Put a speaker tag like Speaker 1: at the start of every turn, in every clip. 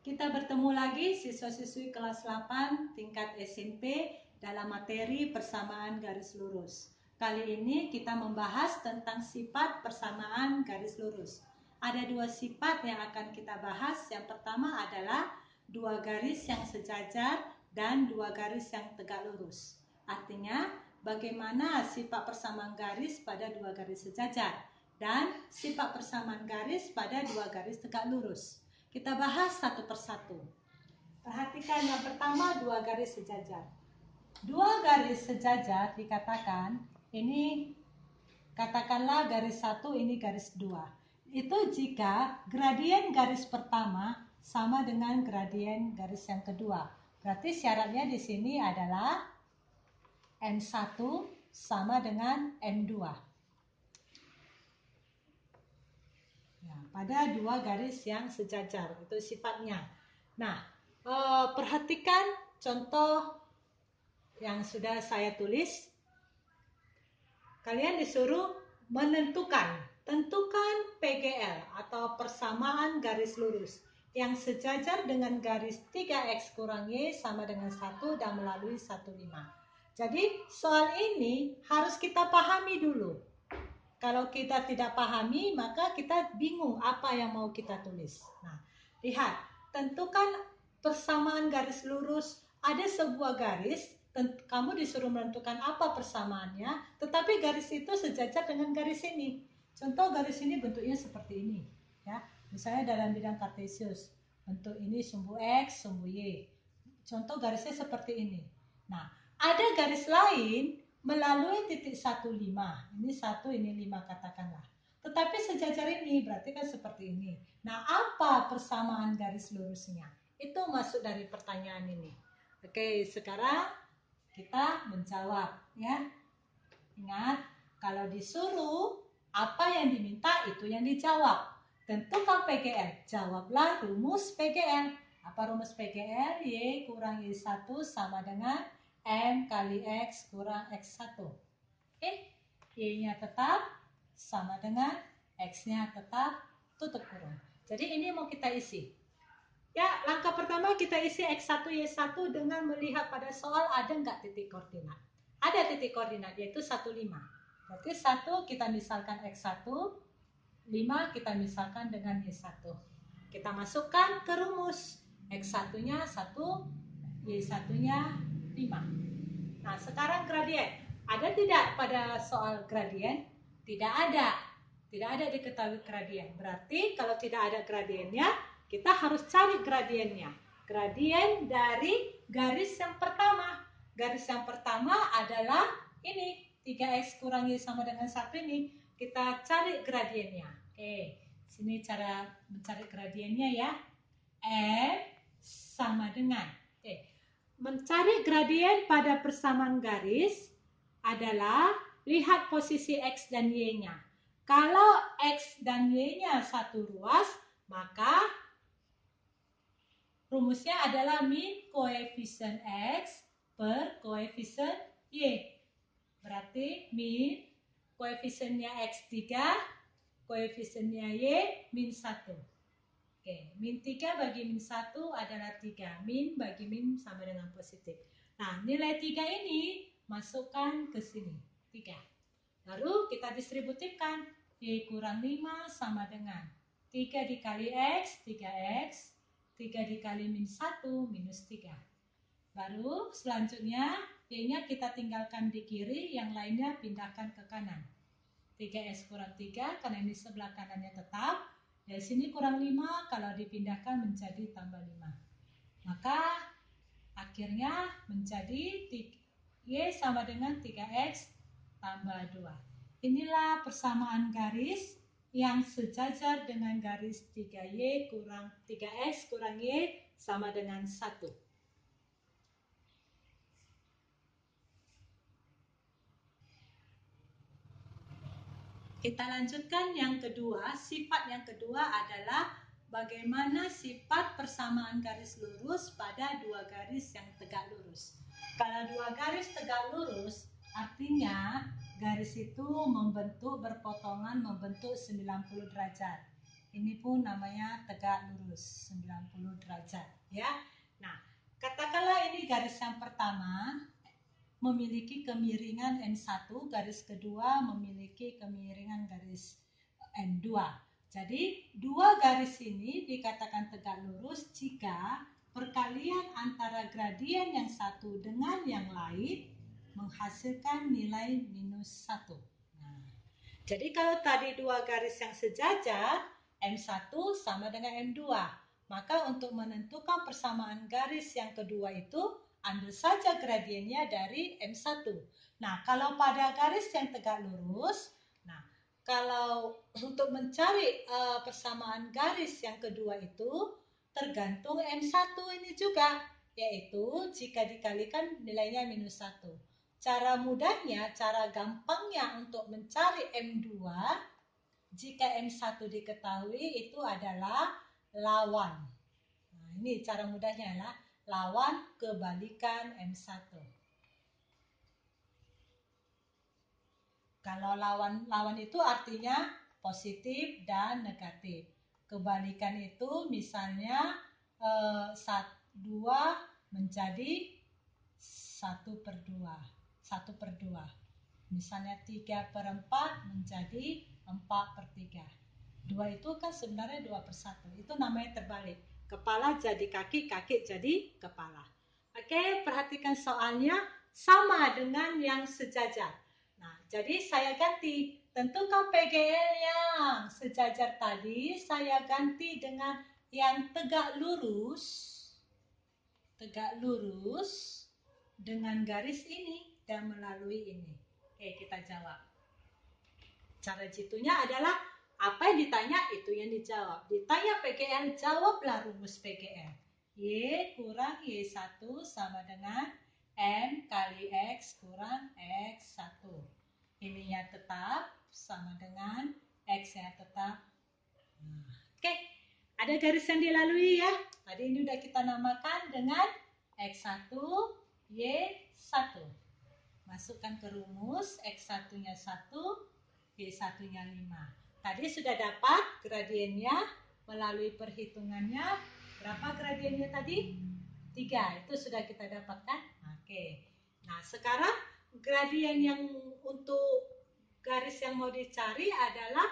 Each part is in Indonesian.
Speaker 1: Kita bertemu lagi siswa-siswi kelas 8 tingkat SMP dalam materi persamaan garis lurus. Kali ini kita membahas tentang sifat persamaan garis lurus. Ada dua sifat yang akan kita bahas. Yang pertama adalah dua garis yang sejajar dan dua garis yang tegak lurus. Artinya, bagaimana sifat persamaan garis pada dua garis sejajar dan sifat persamaan garis pada dua garis tegak lurus. Kita bahas satu persatu. Perhatikan yang pertama, dua garis sejajar. Dua garis sejajar dikatakan, ini katakanlah garis satu, ini garis dua. Itu jika gradien garis pertama sama dengan gradien garis yang kedua. Berarti syaratnya di sini adalah N1 sama dengan N2. Pada dua garis yang sejajar, itu sifatnya. Nah, perhatikan contoh yang sudah saya tulis. Kalian disuruh tentukan PGL atau persamaan garis lurus yang sejajar dengan garis 3x kurang y sama dengan 1 dan melalui 15. Jadi soal ini harus kita pahami dulu. Kalau kita tidak pahami, maka kita bingung apa yang mau kita tulis. Nah, lihat, tentukan persamaan garis lurus. Ada sebuah garis, kamu disuruh menentukan apa persamaannya, tetapi garis itu sejajar dengan garis ini. Contoh garis ini bentuknya seperti ini. Ya, misalnya dalam bidang kartesius, bentuk ini sumbu X, sumbu Y. Contoh garisnya seperti ini. Nah, ada garis lain melalui titik 15, ini 1, ini 5 katakanlah. Tetapi sejajar ini, berarti kan seperti ini. Nah, apa persamaan garis lurusnya? Itu masuk dari pertanyaan ini. Oke, sekarang kita menjawab ya. Ingat, kalau disuruh, apa yang diminta itu yang dijawab. Tentukan PGL, jawablah rumus PGL. Apa rumus PGL? Y kurang Y1 sama dengan M kali X kurang X1. Y-nya tetap sama dengan X-nya tetap tutup kurung. Jadi ini mau kita isi. Ya, langkah pertama kita isi X1, Y1 dengan melihat pada soal ada nggak titik koordinat. Ada titik koordinat, yaitu 15. Berarti 1 kita misalkan X1, 5 kita misalkan dengan Y1. Kita masukkan ke rumus. X1-nya 1, Y1-nya 5. Nah, sekarang gradien. Ada tidak pada soal gradien? Tidak ada. Tidak ada diketahui gradien. Berarti kalau tidak ada gradiennya, kita harus cari gradiennya. Gradien dari garis yang pertama. Garis yang pertama adalah ini. 3x kurang y sama dengan 1 ini. Kita cari gradiennya. Oke, sini cara mencari gradiennya ya. M sama dengan. Mencari gradien pada persamaan garis adalah lihat posisi X dan Y-nya. Kalau X dan Y-nya satu ruas, maka rumusnya adalah min koefisien X per koefisien Y. Berarti min koefisiennya X 3, koefisiennya Y min 1. Oke, min 3 bagi min 1 adalah 3. Min bagi min sama dengan positif. Nah, nilai 3 ini masukkan ke sini. 3. Lalu kita distributifkan. Y kurang 5 sama dengan 3 dikali X, 3X. 3 dikali min 1, minus 3. Baru selanjutnya, Y-nya kita tinggalkan di kiri, yang lainnya pindahkan ke kanan. 3X kurang 3, karena ini sebelah kanannya tetap. Dari sini kurang 5, kalau dipindahkan menjadi tambah 5. Maka akhirnya menjadi Y sama dengan 3X tambah 2. Inilah persamaan garis yang sejajar dengan garis 3X kurang Y sama dengan 1. Kita lanjutkan yang kedua. Sifat yang kedua adalah bagaimana sifat persamaan garis lurus pada dua garis yang tegak lurus. Kalau dua garis tegak lurus, artinya garis itu berpotongan membentuk 90 derajat. Ini pun namanya tegak lurus, 90 derajat. Ya. Nah, katakanlah ini garis yang pertama memiliki kemiringan N1, garis kedua memiliki kemiringan garis N2. Jadi, dua garis ini dikatakan tegak lurus jika perkalian antara gradien yang satu dengan yang lain menghasilkan nilai minus 1. Nah, jadi kalau tadi dua garis yang sejajar, M1 sama dengan M2. Maka untuk menentukan persamaan garis yang kedua itu, ambil saja gradiennya dari M1. Nah, kalau pada garis yang tegak lurus, nah, kalau untuk mencari persamaan garis yang kedua itu, tergantung M1 ini juga, yaitu jika dikalikan nilainya minus 1. Cara mudahnya, cara gampangnya untuk mencari M2, jika M1 diketahui itu adalah lawan. Nah, ini cara mudahnya adalah lawan kebalikan M1. Kalau lawan itu artinya positif dan negatif. Kebalikan itu misalnya 2 menjadi 1/2. 1/2. Misalnya 3/4 menjadi 4/3. 2 itu kan sebenarnya 2/1. Itu namanya terbalik. Kepala jadi kaki, kaki jadi kepala. Oke, perhatikan soalnya sama dengan yang sejajar. Nah, jadi saya ganti. Tentukan PGL yang sejajar tadi, saya ganti dengan yang tegak lurus. Tegak lurus dengan garis ini dan melalui ini. Oke, kita jawab. Cara jitunya adalah apa yang ditanya itu yang dijawab. Ditanya PGL, jawablah rumus PGL. Y kurang Y1 sama dengan M kali X kurang X1. Ininya tetap sama dengan X-nya tetap. Oke, ada garis yang dilalui ya. Tadi ini udah kita namakan dengan X1, Y1. Masukkan ke rumus, X1-nya 1, Y1-nya 5. Tadi sudah dapat gradiennya melalui perhitungannya. Berapa gradiennya tadi? 3. Itu sudah kita dapatkan. Oke. Nah, sekarang gradien yang untuk garis yang mau dicari adalah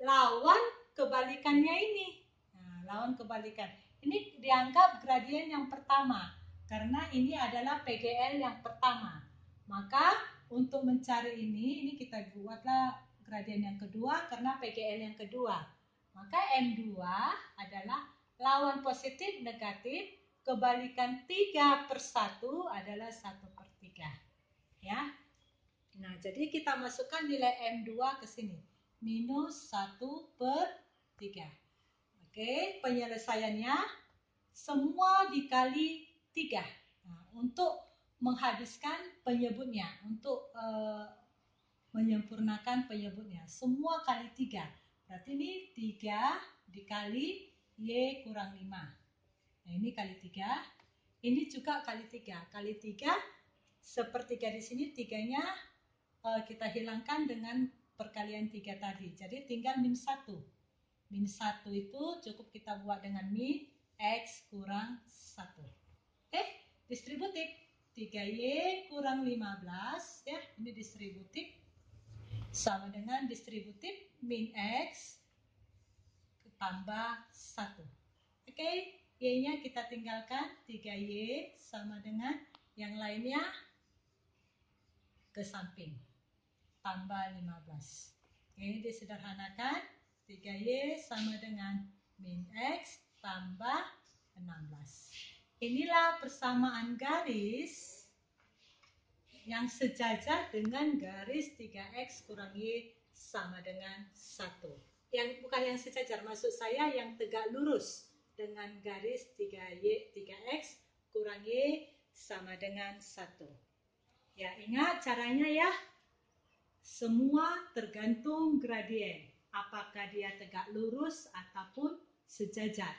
Speaker 1: lawan kebalikannya ini. Nah, lawan kebalikan. Ini dianggap gradien yang pertama karena ini adalah PGL yang pertama. Maka untuk mencari ini kita buatlah gradien yang kedua karena PGL yang kedua. Maka M2 adalah lawan positif negatif, kebalikan 3/1 adalah 1/3. Ya. Nah, jadi kita masukkan nilai M2 ke sini. Minus 1/3. Oke, penyelesaiannya semua dikali 3. Nah, untuk menghabiskan penyebutnya, untuk menyempurnakan penyebutnya. Semua kali 3. Berarti ini 3 dikali Y kurang 5. Nah, ini kali 3. Ini juga kali 3. Kali 3, sepertiga di sini 3-nya kita hilangkan dengan perkalian 3 tadi. Jadi tinggal min 1. Min 1 itu cukup kita buat dengan min X kurang 1. Oke, distributif. 3Y kurang 15, ya, ini distributif. Sama dengan distributif min X tambah 1. Oke, Y-nya kita tinggalkan. 3Y sama dengan yang lainnya ke samping. Tambah 15. Ini disederhanakan. 3Y sama dengan min X tambah 16. Inilah persamaan garis yang sejajar dengan garis 3X kurang Y sama dengan 1. Yang bukan yang sejajar, maksud saya yang tegak lurus dengan garis 3X kurang Y sama dengan 1. Ya, ingat caranya ya. Semua tergantung gradien. Apakah dia tegak lurus ataupun sejajar.